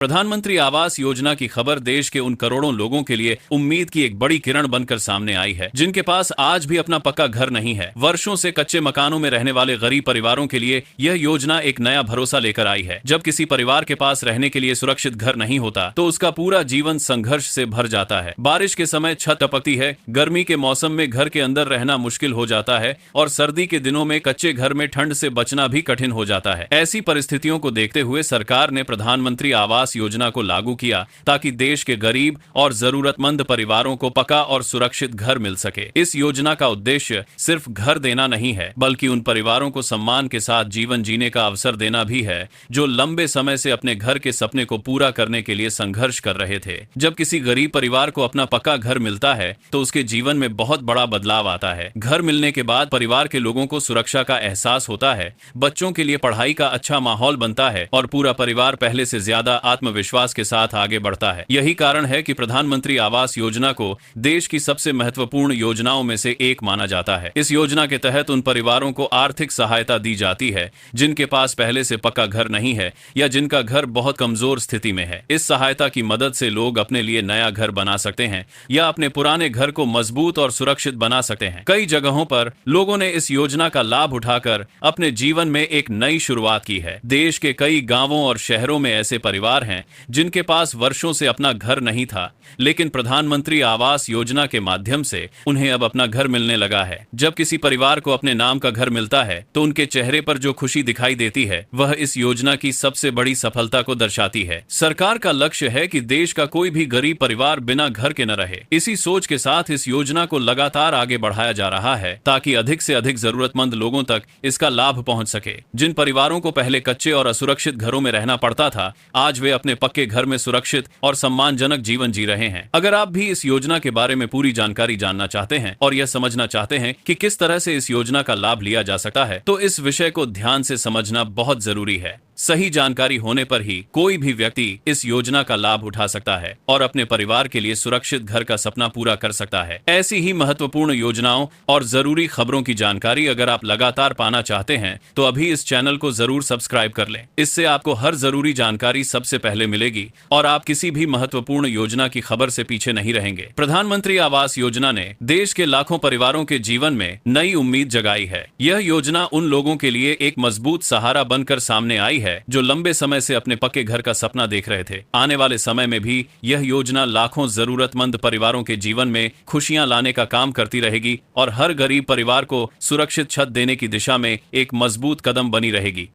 प्रधानमंत्री आवास योजना की खबर देश के उन करोड़ों लोगों के लिए उम्मीद की एक बड़ी किरण बनकर सामने आई है, जिनके पास आज भी अपना पक्का घर नहीं है। वर्षों से कच्चे मकानों में रहने वाले गरीब परिवारों के लिए यह योजना एक नया भरोसा लेकर आई है। जब किसी परिवार के पास रहने के लिए सुरक्षित घर नहीं होता, तो उसका पूरा जीवन संघर्ष से भर जाता है। बारिश के समय छत टपकती है, गर्मी के मौसम में घर के अंदर रहना मुश्किल हो जाता है और सर्दी के दिनों में कच्चे घर में ठंड से बचना भी कठिन हो जाता है। ऐसी परिस्थितियों को देखते हुए सरकार ने प्रधानमंत्री आवास योजना को लागू किया, ताकि देश के गरीब और जरूरतमंद परिवारों को पक्का और सुरक्षित घर मिल सके। इस योजना का उद्देश्य सिर्फ घर देना नहीं है, बल्कि उन परिवारों को सम्मान के साथ जीवन जीने का अवसर देना भी है, जो लंबे समय से अपने घर के सपने को पूरा करने के लिए संघर्ष कर रहे थे। जब किसी गरीब परिवार को अपना पक्का घर मिलता है, तो उसके जीवन में बहुत बड़ा बदलाव आता है। घर मिलने के बाद परिवार के लोगों को सुरक्षा का एहसास होता है, बच्चों के लिए पढ़ाई का अच्छा माहौल बनता है और पूरा परिवार पहले से ज्यादा आत्मविश्वास के साथ आगे बढ़ता है। यही कारण है कि प्रधानमंत्री आवास योजना को देश की सबसे महत्वपूर्ण योजनाओं में से एक माना जाता है। इस योजना के तहत उन परिवारों को आर्थिक सहायता दी जाती है, जिनके पास पहले से पक्का घर नहीं है या जिनका घर बहुत कमजोर स्थिति में है। इस सहायता की मदद से लोग अपने लिए नया घर बना सकते हैं या अपने पुराने घर को मजबूत और सुरक्षित बना सकते हैं। कई जगहों पर लोगों ने इस योजना का लाभ उठाकर अपने जीवन में एक नई शुरुआत की है। देश के कई गांवों और शहरों में ऐसे परिवार हैं जिनके पास वर्षों से अपना घर नहीं था, लेकिन प्रधानमंत्री आवास योजना के माध्यम से उन्हें अब अपना घर मिलने लगा है। जब किसी परिवार को अपने नाम का घर मिलता है, तो उनके चेहरे पर जो खुशी दिखाई देती है, वह इस योजना की सबसे बड़ी सफलता को दर्शाती है। सरकार का लक्ष्य है कि देश का कोई भी गरीब परिवार बिना घर के न रहे। इसी सोच के साथ इस योजना को लगातार आगे बढ़ाया जा रहा है, ताकि अधिक से अधिक जरूरतमंद लोगों तक इसका लाभ पहुंच सके। जिन परिवारों को पहले कच्चे और असुरक्षित घरों में रहना पड़ता था, आज वे अपने पक्के घर में सुरक्षित और सम्मानजनक जीवन जी रहे हैं। अगर आप भी इस योजना के बारे में पूरी जानकारी जानना चाहते हैं और यह समझना चाहते हैं कि किस तरह से इस योजना का लाभ लिया जा सकता है, तो इस विषय को ध्यान से समझना बहुत जरूरी है। सही जानकारी होने पर ही कोई भी व्यक्ति इस योजना का लाभ उठा सकता है और अपने परिवार के लिए सुरक्षित घर का सपना पूरा कर सकता है। ऐसी ही महत्वपूर्ण योजनाओं और जरूरी खबरों की जानकारी अगर आप लगातार पाना चाहते हैं, तो अभी इस चैनल को जरूर सब्सक्राइब कर लें। इससे आपको हर जरूरी जानकारी सबसे पहले मिलेगी और आप किसी भी महत्वपूर्ण योजना की खबर से पीछे नहीं रहेंगे। प्रधानमंत्री आवास योजना ने देश के लाखों परिवारों के जीवन में नई उम्मीद जगाई है। यह योजना उन लोगों के लिए एक मजबूत सहारा बनकर सामने आई है, जो लंबे समय से अपने पक्के घर का सपना देख रहे थे। आने वाले समय में भी यह योजना लाखों जरूरतमंद परिवारों के जीवन में खुशियां लाने का काम करती रहेगी और हर गरीब परिवार को सुरक्षित छत देने की दिशा में एक मजबूत कदम बनी रहेगी।